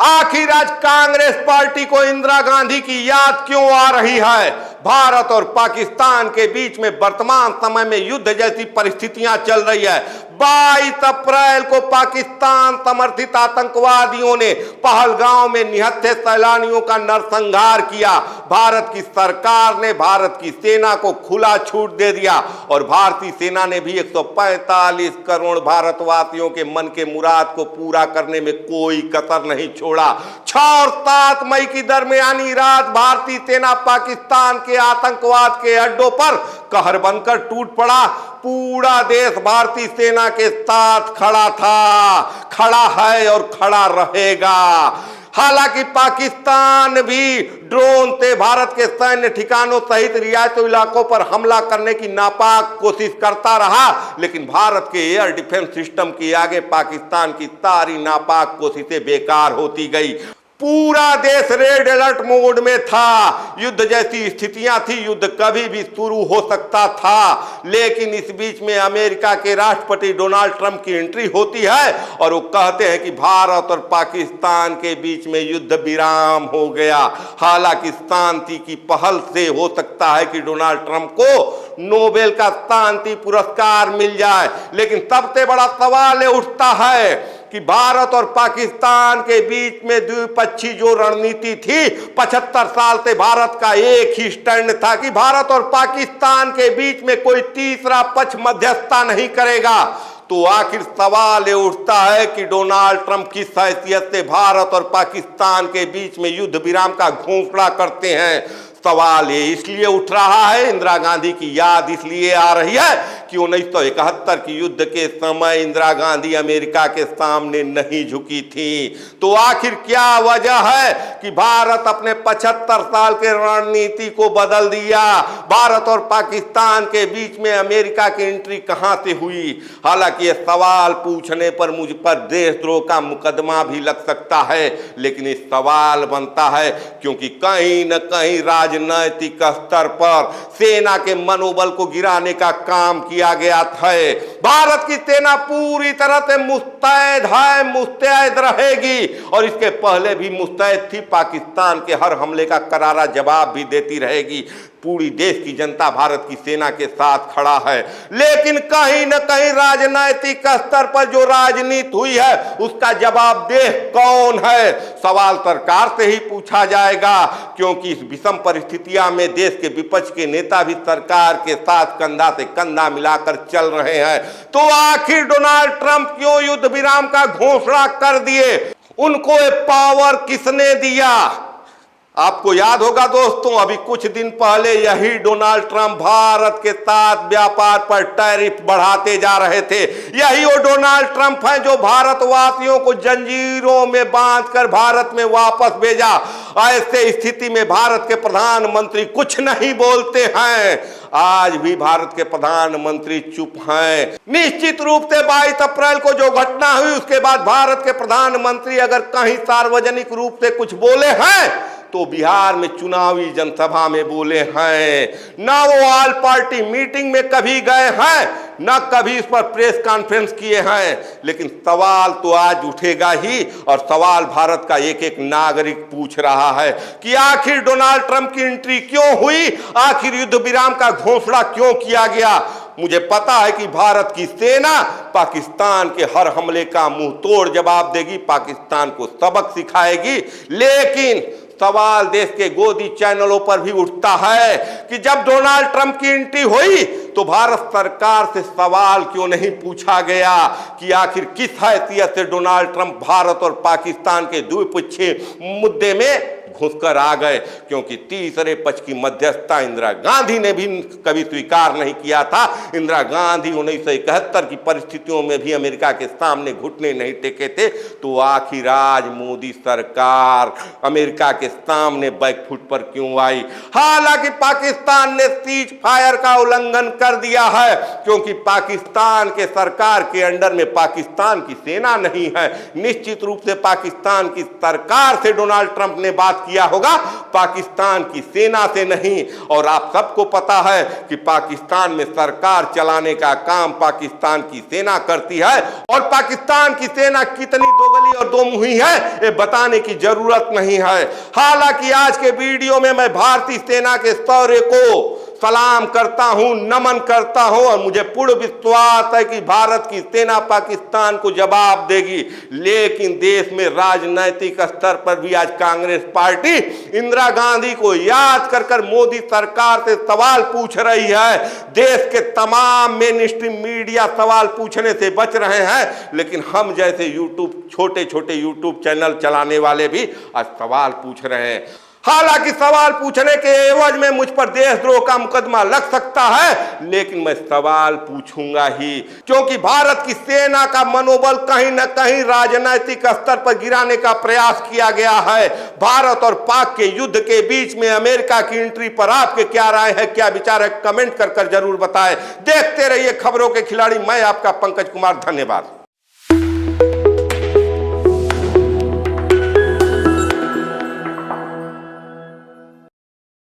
आखिर आज कांग्रेस पार्टी को इंदिरा गांधी की याद क्यों आ रही है? भारत और पाकिस्तान के बीच में वर्तमान समय में युद्ध जैसी परिस्थितियां चल रही है। 22 अप्रैल को पाकिस्तान समर्थित आतंकवादियों ने पहलगांव में निहत्थे सैलानियों का नरसंहार किया। भारत की सरकार ने भारत की सेना को खुला छूट दे दिया और भारतीय सेना ने भी 145 करोड़ भारतवासियों के मन के मुराद को पूरा करने में कोई कसर नहीं छोड़ा। 6 और 7 मई की दरमियानी रात भारतीय सेना पाकिस्तान के आतंकवाद के अड्डों पर कहर बनकर टूट पड़ा। पूरा देश भारतीय सेना के साथ खड़ा था, खड़ा है और खड़ा रहेगा। हालांकि पाकिस्तान भी ड्रोन से भारत के सैन्य ठिकानों सहित रियायती इलाकों पर हमला करने की नापाक कोशिश करता रहा, लेकिन भारत के एयर डिफेंस सिस्टम के आगे पाकिस्तान की सारी नापाक कोशिशें बेकार होती गई। पूरा देश रेड अलर्ट मोड में था। युद्ध जैसी स्थितियां थी, युद्ध कभी भी शुरू हो सकता था। लेकिन इस बीच में अमेरिका के राष्ट्रपति डोनाल्ड ट्रंप की एंट्री होती है और वो कहते हैं कि भारत और पाकिस्तान के बीच में युद्ध विराम हो गया। हालांकि शांति की पहल से हो सकता है कि डोनाल्ड ट्रंप को नोबेल का शांति पुरस्कार मिल जाए, लेकिन सबसे बड़ा सवाल उठता है कि भारत और पाकिस्तान के बीच में द्विपक्षीय जो रणनीति थी, 75 साल से भारत का एक ही स्टैंड था कि भारत और पाकिस्तान के बीच में कोई तीसरा पक्ष मध्यस्थता नहीं करेगा। तो आखिर सवाल ये उठता है कि डोनाल्ड ट्रंप किस हैसियत से भारत और पाकिस्तान के बीच में युद्ध विराम का घोषणा करते हैं। सवाल ये इसलिए उठ रहा है, इंदिरा गांधी की याद इसलिए आ रही है कि 1971 की युद्ध के समय इंदिरा गांधी अमेरिका के सामने नहीं झुकी थी। तो आखिर क्या वजह है कि भारत अपने 75 साल के रणनीति को बदल दिया? भारत और पाकिस्तान के बीच में अमेरिका की एंट्री कहां से हुई? हालांकि ये सवाल पूछने पर मुझ पर देशद्रोह का मुकदमा भी लग सकता है, लेकिन इस सवाल बनता है क्योंकि कहीं न कहीं राजनैतिक स्तर पर सेना के मनोबल को गिराने का काम किया गया है। भारत की सेना पूरी तरह से मुस्तैद है, मुस्तैद रहेगी और इसके पहले भी मुस्तैद थी। पाकिस्तान के हर हमले का करारा जवाब भी देती रहेगी। पूरी देश की जनता भारत की सेना के साथ खड़ा है, लेकिन कहीं न कहीं राजनीतिक स्तर पर जो राजनीति हुई है उसका जवाबदेह कौन है? सवाल सरकार से ही पूछा जाएगा, क्योंकि इस विषम परिस्थितियां में देश के विपक्ष के नेता भी सरकार के साथ कंधा से कंधा मिलाकर चल रहे हैं। तो आखिर डोनाल्ड ट्रंप क्यों युद्ध विराम का घोषणा कर दिए? उनको ये पावर किसने दिया? आपको याद होगा दोस्तों, अभी कुछ दिन पहले यही डोनाल्ड ट्रंप भारत के साथ व्यापार पर टैरिफ बढ़ाते जा रहे थे। यही वो डोनाल्ड ट्रंप हैं जो भारतवासियों को जंजीरों में बांधकर भारत में वापस भेजा। ऐसे स्थिति में भारत के प्रधानमंत्री कुछ नहीं बोलते हैं। आज भी भारत के प्रधानमंत्री चुप हैं। निश्चित रूप से 22 अप्रैल को जो घटना हुई उसके बाद भारत के प्रधानमंत्री अगर कहीं सार्वजनिक रूप से कुछ बोले हैं तो बिहार में चुनावी जनसभा में बोले हैं। ना वो ऑल पार्टी मीटिंग में कभी गए हैं, ना कभी इस पर प्रेस कॉन्फ्रेंस किए हैं। लेकिन सवाल तो आज उठेगा ही, और सवाल भारत का एक एक नागरिक पूछ रहा है कि आखिर डोनाल्ड ट्रंप की एंट्री क्यों हुई? आखिर युद्ध विराम का घोषणा क्यों किया गया? मुझे पता है कि भारत की सेना पाकिस्तान के हर हमले का मुंह तोड़ जवाब देगी, पाकिस्तान को सबक सिखाएगी। लेकिन सवाल देश के गोदी चैनलों पर भी उठता है कि जब डोनाल्ड ट्रंप की एंट्री हुई तो भारत सरकार से सवाल क्यों नहीं पूछा गया कि आखिर किस हैसियत से डोनाल्ड ट्रंप भारत और पाकिस्तान के द्विपक्षीय मुद्दे में घुसकर आ गए? क्योंकि तीसरे पक्ष की मध्यस्थता इंदिरा गांधी ने भी कभी स्वीकार नहीं किया था। इंदिरा गांधी 1971 की परिस्थितियों में भी अमेरिका के सामने घुटने नहीं टेके थे। तो आखिर आज मोदी सरकार अमेरिका के सामने बैकफुट पर क्यों आई? हालांकि पाकिस्तान ने सीज फायर का उल्लंघन कर दिया है, क्योंकि पाकिस्तान के सरकार के अंडर में पाकिस्तान की सेना नहीं है। निश्चित रूप से पाकिस्तान की सरकार से डोनाल्ड ट्रंप ने बात किया होगा पाकिस्तान की सेना से नहीं। और आप सबको पता है कि पाकिस्तान में सरकार चलाने का काम पाकिस्तान की सेना करती है, और पाकिस्तान की सेना कितनी दोगली और दोमुही है ये बताने की जरूरत नहीं है। हालांकि आज के वीडियो में मैं भारतीय सेना के शौर्य को सलाम करता हूं, नमन करता हूं, और मुझे पूर्ण विश्वास है कि भारत की सेना पाकिस्तान को जवाब देगी। लेकिन देश में राजनीतिक स्तर पर भी आज कांग्रेस पार्टी इंदिरा गांधी को याद कर मोदी सरकार से सवाल पूछ रही है। देश के तमाम मेन स्ट्रीम मीडिया सवाल पूछने से बच रहे हैं, लेकिन हम जैसे छोटे छोटे यूट्यूब चैनल चलाने वाले भी आज सवाल पूछ रहे हैं। हालांकि सवाल पूछने के एवज में मुझ पर देशद्रोह का मुकदमा लग सकता है, लेकिन मैं सवाल पूछूंगा ही, क्योंकि भारत की सेना का मनोबल कहीं न कहीं राजनीतिक स्तर पर गिराने का प्रयास किया गया है। भारत और पाक के युद्ध के बीच में अमेरिका की एंट्री पर आपके क्या राय है, क्या विचार है, कमेंट कर जरूर बताएं। देखते रहिए खबरों के खिलाड़ी। मैं आपका पंकज कुमार, धन्यवाद।